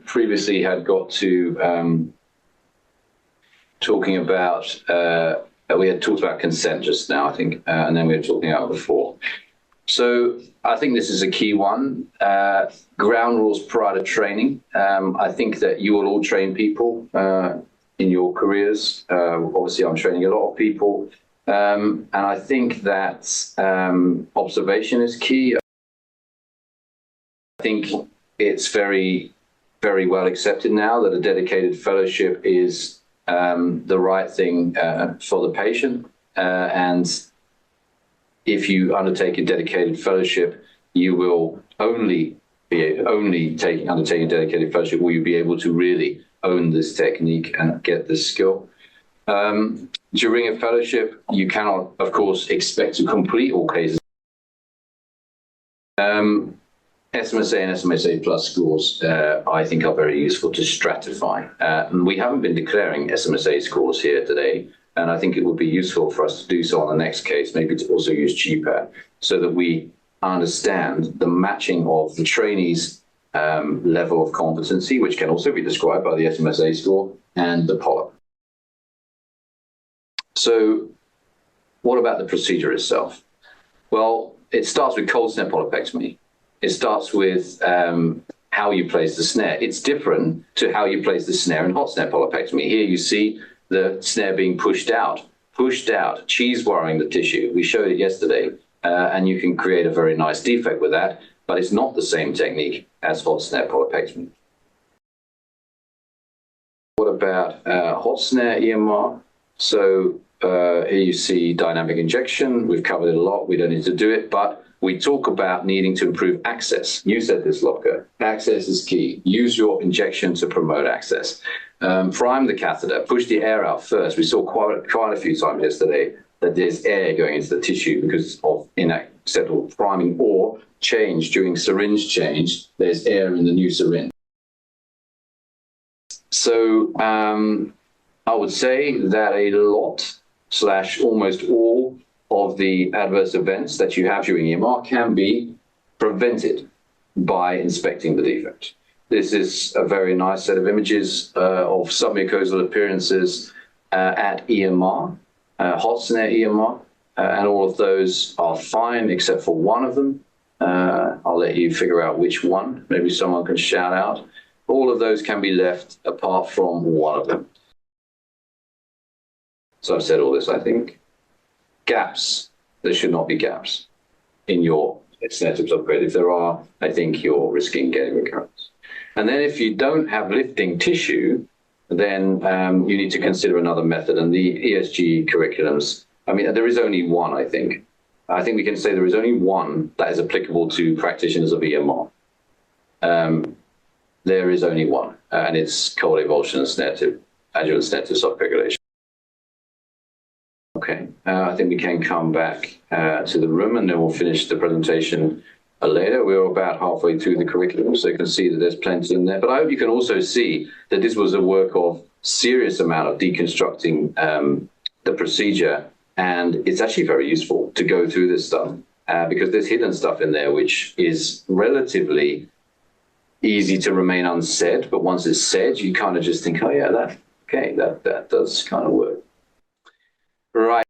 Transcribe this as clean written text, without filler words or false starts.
Previously had got to talking about, we had talked about consent just now, I think, and then we were talking about before. So I think this is a key one. Ground rules prior to training. I think that you will all train people in your careers. Obviously, I'm training a lot of people. And I think that observation is key. I think it's very well accepted now that a dedicated fellowship is the right thing for the patient. And if you undertake a dedicated fellowship, you will undertaking a dedicated fellowship, will you be able to really own this technique and get this skill. During a fellowship, you cannot, of course, expect to complete all cases. SMSA and SMSA Plus scores, I think, are very useful to stratify. And we haven't been declaring SMSA scores here today, and I think it would be useful for us to do so on the next case, maybe to also use GPAD, so that we understand the matching of the trainee's level of competency, which can also be described by the SMSA score, and the polyp. So what about the procedure itself? Well, it starts with cold snare polypectomy. It starts with how you place the snare. It's different to how you place the snare in hot snare polypectomy. Here you see the snare being pushed out, cheese wiring the tissue. We showed it yesterday, and you can create a very nice defect with that, but it's not the same technique as hot snare polypectomy. What about hot snare EMR? So here you see dynamic injection. We've covered it a lot. We don't need to do it, but we talk about needing to improve access. You said this, Lopke. Access is key. Use your injection to promote access. Prime the catheter. Push the air out first. We saw quite a few times yesterday that there's air going into the tissue because of inacceptable priming, or change during syringe change. There's air in the new syringe. So I would say that a lot / almost all of the adverse events that you have during EMR can be prevented by inspecting the defect. This is a very nice set of images of submucosal appearances at EMR, hot snare EMR, and all of those are fine except for one of them. I'll let you figure out which one. Maybe someone can shout out. All of those can be left apart from one of them. So I've said all this, I think. Gaps. There should not be gaps in your snare tip upgrade. If there are, I think you're risking getting recurrence. And then if you don't have lifting tissue, then you need to consider another method. And the ESGE curriculums, I mean, there is only one, I think. I think we can say there is only one that is applicable to practitioners of EMR. There is only one, and it's cold avulsion and snare tip, adjuvant snare tip subcoagulation. Okay, I think we can come back to the room, and then we'll finish the presentation later. We're about halfway through the curriculum, so you can see that there's plenty in there. But I hope you can also see that this was a work of serious amount of deconstructing the procedure, and it's actually very useful to go through this stuff because there's hidden stuff in there which is relatively easy to remain unsaid, but once it's said, you kind of just think, oh yeah, that does kind of work. Right.